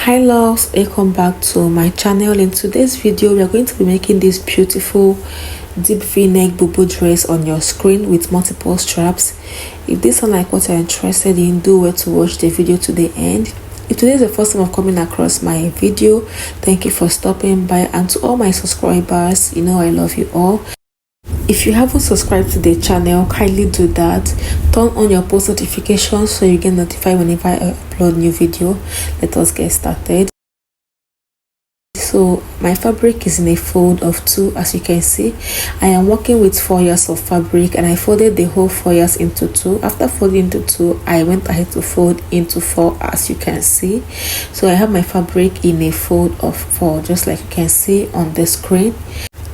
Hi loves, welcome back to my channel. In today's video we are going to be making this beautiful deep v-neck bubu dress on your screen with multiple straps. If this sounds like what you're interested in, do well to watch the video to the end. If today is the first time of coming across my video, thank you for stopping by, and to all my subscribers, you know I love you all. If you haven't subscribed to the channel, kindly do that. Turn on your post notifications so you get notified whenever I upload new video. Let us get started. So my fabric is in a fold of 2. As you can see, I am working with 4 yards of fabric, and I folded the whole 4 yards into 2. After folding into 2, I went ahead to fold into 4, as you can see. So I have my fabric in a fold of 4, just like you can see on the screen.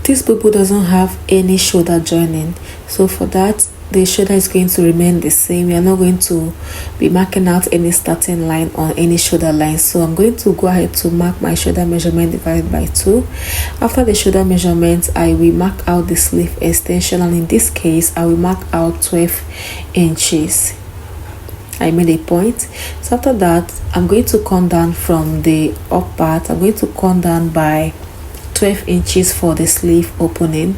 This bubu doesn't have any shoulder joining, so for that the shoulder is going to remain the same. We are not going to be marking out any starting line on any shoulder line. So I'm going to go ahead to mark my shoulder measurement divided by 2. After the shoulder measurement, I will mark out the sleeve extension, and in this case I will mark out 12 inches. I made a point. So after that, I'm going to come down from the up part. I'm going to come down by 12 inches for the sleeve opening,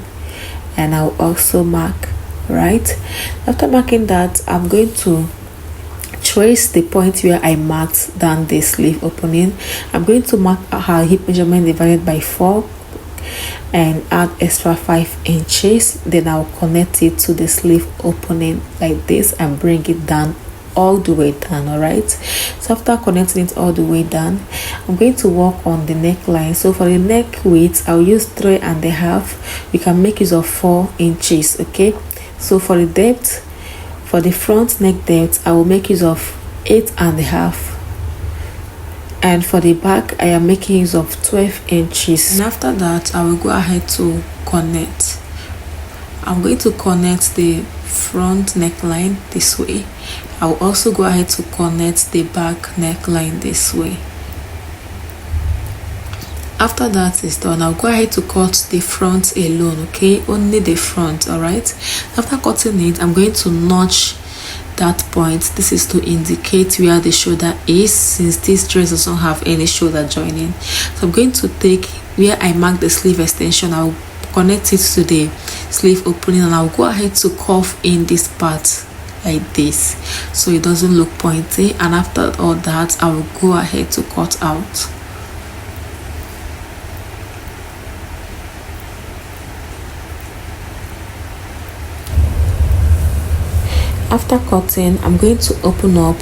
and I'll also mark right after marking that. I'm going to trace the point where I marked down the sleeve opening. I'm going to mark her hip measurement divided by 4 and add extra 5 inches. Then I'll connect it to the sleeve opening like this and bring it down all the way down. All right, so after connecting it all the way down, I'm going to work on the neckline. So for the neck width, I'll use 3.5. You can make use of 4 inches. Okay, so for the depth, for the front neck depth, I will make use of 8.5, and for the back I am making use of 12 inches. And after that, I will go ahead to connect. I'm going to connect the front neckline this way. I will also go ahead to connect the back neckline this way. After that is done, I'll go ahead to cut the front alone. Okay, only the front. All right, after cutting it, I'm going to notch that point. This is to indicate where the shoulder is, since this dress doesn't have any shoulder joining. So I'm going to take where I mark the sleeve extension, I'll connect it to the sleeve opening, and I'll go ahead to curve in this part like this so it doesn't look pointy. And after all that, I will go ahead to cut out. After cutting, I'm going to open up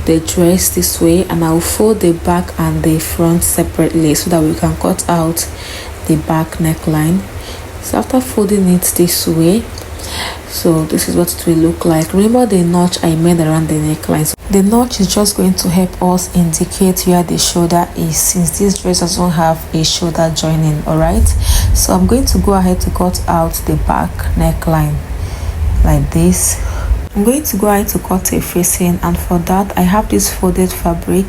the dress this way, and I'll fold the back and the front separately so that we can cut out the back neckline. So after folding it this way, so this is what it will look like. Remember the notch I made around the neckline. So the notch is just going to help us indicate where the shoulder is, since this dress doesn't have a shoulder joining. All right, so I'm going to go ahead to cut out the back neckline like this. I'm going to go ahead to cut a facing, and for that I have this folded fabric.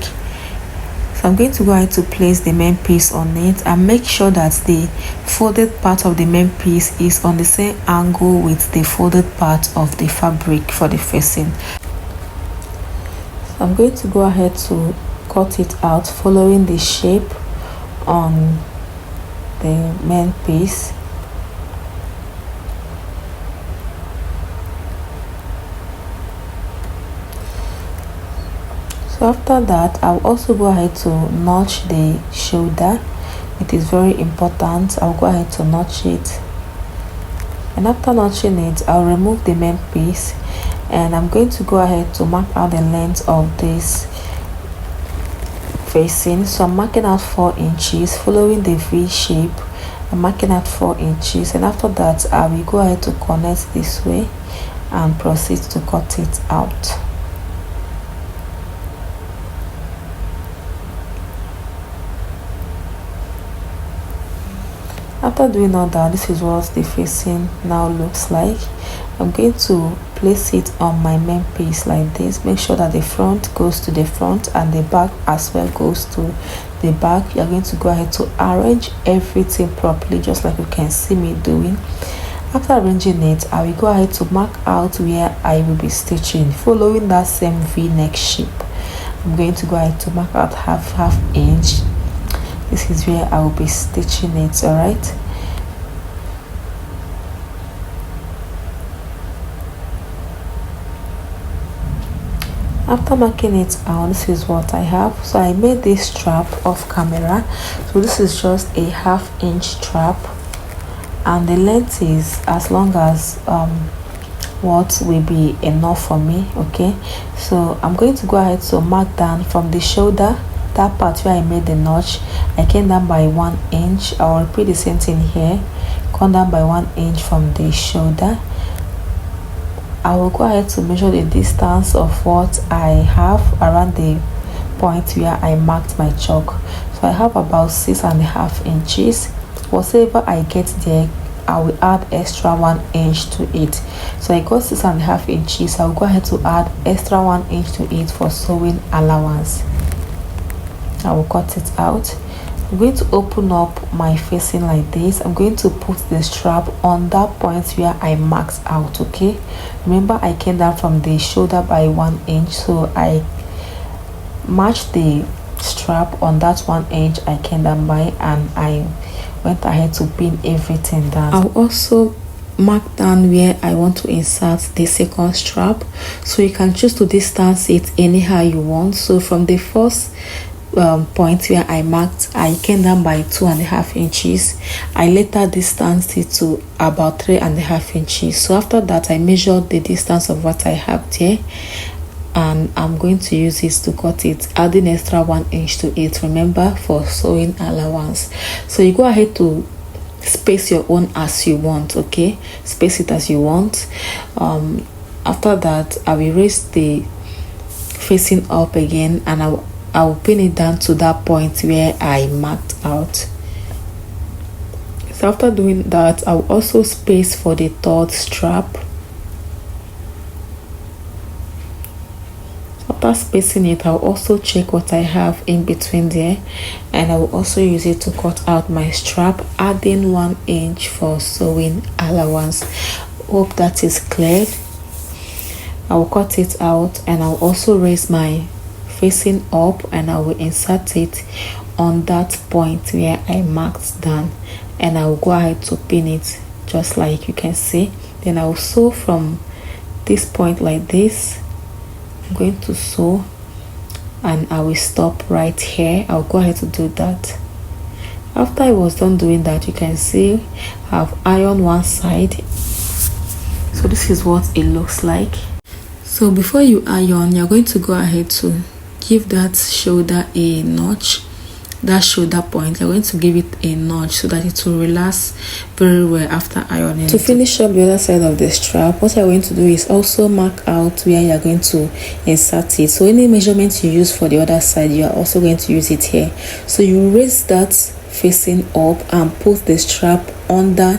So I'm going to go ahead to place the main piece on it, and make sure that the folded part of the main piece is on the same angle with the folded part of the fabric for the facing. So I'm going to go ahead to cut it out following the shape on the main piece. So after that, I'll also go ahead to notch the shoulder. It is very important. I'll go ahead to notch it, and after notching it, I'll remove the main piece, and I'm going to go ahead to mark out the length of this facing. So I'm marking out 4 inches following the V shape. I'm marking out 4 inches, and after that I will go ahead to connect this way and proceed to cut it out. After doing all that, this is what the facing now looks like. I'm going to place it on my main piece like this. Make sure that the front goes to the front and the back as well goes to the back. You're going to go ahead to arrange everything properly, just like you can see me doing. After arranging it, I will go ahead to mark out where I will be stitching following that same V-neck shape. I'm going to go ahead to mark out half inch. This is where I will be stitching it. All right. After marking it out, this is what I have. So I made this strap off camera. So this is just a half inch strap, and the length is as long as what will be enough for me. Okay, so I'm going to go ahead to mark down from the shoulder, that part where I made the notch. I came down by 1 inch. I'll repeat the same thing here. Come down by 1 inch from the shoulder. I will go ahead to measure the distance of what I have around the point where I marked my chalk. So I have about 6.5 inches. Whatever I get there, I will add extra 1 inch to it. So I got 6.5 inches. I will go ahead to add extra 1 inch to it for sewing allowance. I will cut it out. I'm going to open up my facing like this. I'm going to put the strap on that point where I marked out. Okay, remember I came down from the shoulder by 1 inch, so I matched the strap on that 1 inch I came down by, and I went ahead to pin everything down. I'll also mark down where I want to insert the second strap, so you can choose to distance it anyhow you want. So from the first point where I marked, I came down by 2.5 inches. I later distanced it to about 3.5 inches. So after that, I measured the distance of what I have there, and I'm going to use this to cut it, adding extra 1 inch to it, remember, for sewing allowance. So you go ahead to space your own as you want. Okay, space it as you want. After that, I will raise the facing up again, and I will pin it down to that point where I marked out. So after doing that, I will also space for the third strap. After spacing it, I'll also check what I have in between there, and I will also use it to cut out my strap, adding 1 inch for sewing allowance. Hope that is clear. I will cut it out, and I'll also raise my facing up, and I will insert it on that point where I marked down, and I will go ahead to pin it just like you can see. Then I will sew from this point like this. I'm going to sew, and I will stop right here. I'll go ahead to do that. After I was done doing that, you can see I've ironed one side. So this is what it looks like. So before you iron, you're going to go ahead to give that shoulder a notch. That shoulder point, you're going to give it a notch so that it will relax very well after ironing. To finish up the other side of the strap, what you're going to do is also mark out where you're going to insert it. So any measurement you use for the other side, you are also going to use it here. So you raise that facing up and put the strap under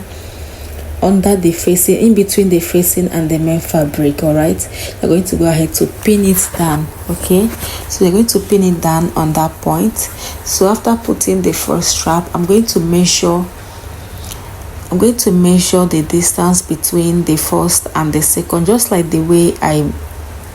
the facing, in between the facing and the main fabric. All right, you're going to go ahead to pin it down. Okay, so you're going to pin it down on that point. So after putting the first strap, I'm going to measure the distance between the first and the second, just like the way I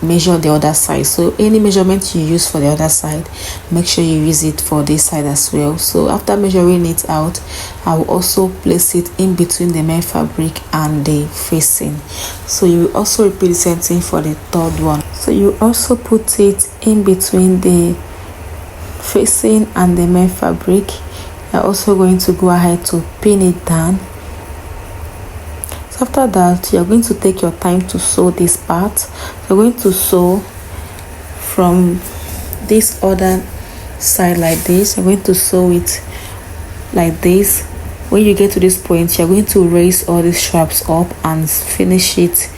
measure the other side. So any measurement you use for the other side, make sure you use it for this side as well. So after measuring it out, I will also place it in between the main fabric and the facing. So you will also repeat the same thing for the third one. So you also put it in between the facing and the main fabric. You're also going to go ahead to pin it down. So after that, you're going to take your time to sew this part. You're going to sew from this other side like this. You're going to sew it like this. When you get to this point, you're going to raise all these straps up and finish it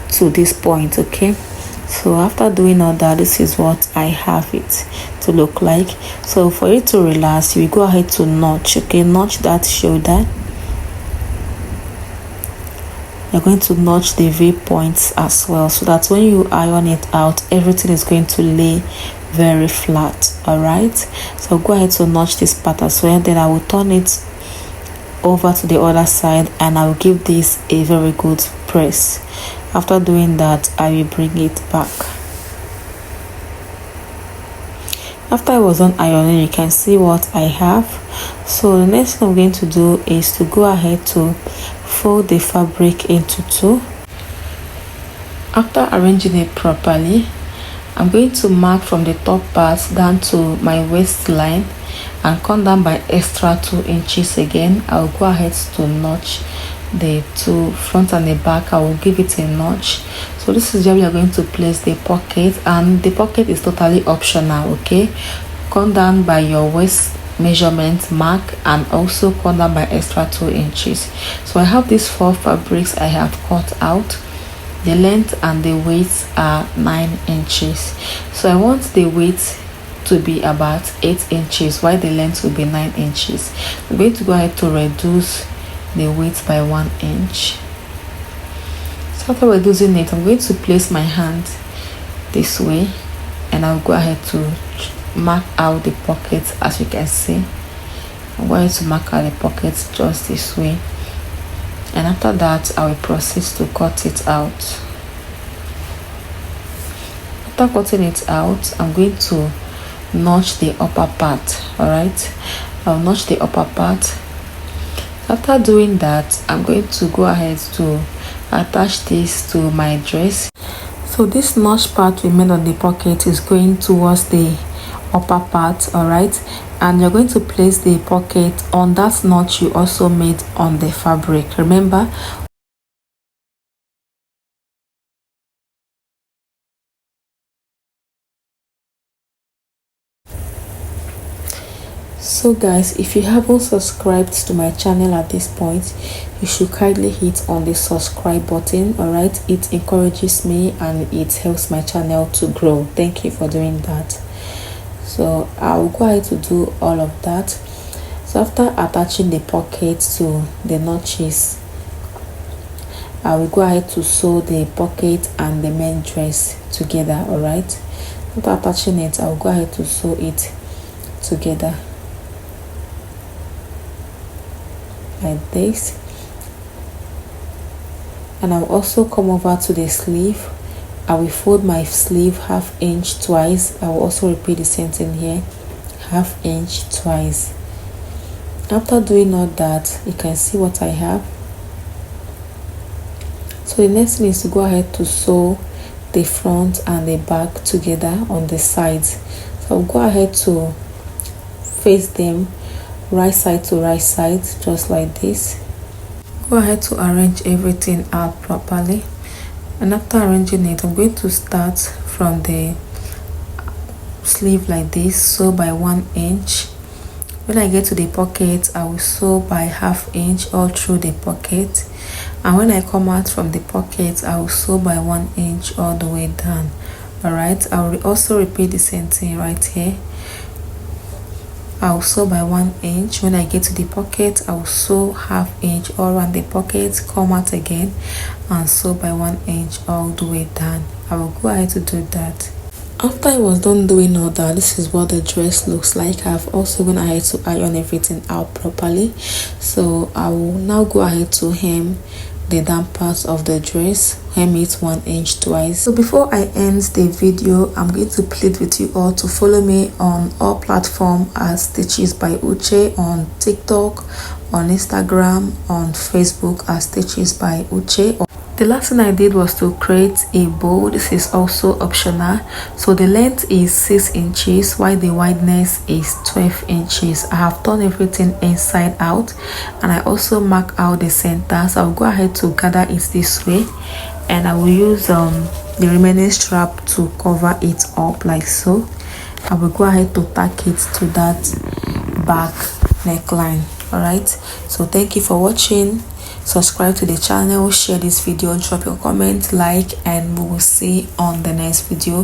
to this point. Okay, so after doing all that, this is what I have it to look like. So for it to relax, you go ahead to notch. Okay, notch that shoulder. You're going to notch the V points as well, so that when you iron it out, everything is going to lay very flat. All right, so go ahead to notch this part as well. Then I will turn it over to the other side, and I will give this a very good press. After doing that, I will bring it back. After I was done ironing, you can see what I have. So the next thing I'm going to do is to go ahead to fold the fabric into two. After arranging it properly, I'm going to mark from the top part down to my waistline and come down by extra 2 inches again. I'll go ahead to notch the two front and the back. I will give it a notch. So this is where we are going to place the pocket, and the pocket is totally optional. Okay, come down by your waist measurement mark and also come down by extra 2 inches. So I have these 4 fabrics I have cut out. The length and the width are 9 inches. So I want the width to be about 8 inches while the length will be 9 inches. I'm going to go ahead to reduce the width by 1 inch. So after reducing it, I'm going to place my hand this way and I'll go ahead to mark out the pockets. As you can see, I'm going to mark out the pockets just this way, and after that I will proceed to cut it out. After cutting it out, I'm going to notch the upper part. All right, I'll notch the upper part. After doing that, I'm going to go ahead to attach this to my dress. So this notch part we made on the pocket is going towards the upper part. All right, and you're going to place the pocket on that notch you also made on the fabric. Remember, so guys, if you haven't subscribed to my channel at this point, you should kindly hit on the subscribe button. All right, it encourages me and it helps my channel to grow. Thank you for doing that. So I'll go ahead to do all of that. So after attaching the pocket to the notches, I will go ahead to sew the pocket and the main dress together. All right, after attaching it, I'll go ahead to sew it together like this, and I'll also come over to the sleeve. I will fold my sleeve 1/2 inch twice. I will also repeat the same thing here, 1/2 inch twice. After doing all that, you can see what I have. So the next thing is to go ahead to sew the front and the back together on the sides. So I'll go ahead to face them right side to right side, just like this. Go ahead to arrange everything out properly, and after arranging it, I'm going to start from the sleeve like this, sew by 1 inch. When I get to the pocket, I will sew by 1/2 inch all through the pocket, and when I come out from the pocket, I will sew by 1 inch all the way down. All right, I will also repeat the same thing right here. I'll sew by 1 inch. When I get to the pocket, I'll sew 1/2 inch all around the pocket, come out again and sew by 1 inch all the way down. I will go ahead to do that. After I was done doing all that, this is what the dress looks like. I've also gone ahead to iron everything out properly. So I will now go ahead to hem the down part of the dress, hem it 1 inch twice. So before I end the video, I'm going to plead with you all to follow me on all platforms as Stitches by Uche, on TikTok, on Instagram, on Facebook as Stitches by Uche. The last thing I did was to create a bow. This is also optional. So the length is 6 inches while the wideness is 12 inches. I have done everything inside out, and I also mark out the center. So I'll go ahead to gather it this way, and I will use the remaining strap to cover it up like so. I will go ahead to tack it to that back neckline. All right, so thank you for watching. Subscribe to the channel, share this video, drop your comment, like, and we will see on the next video.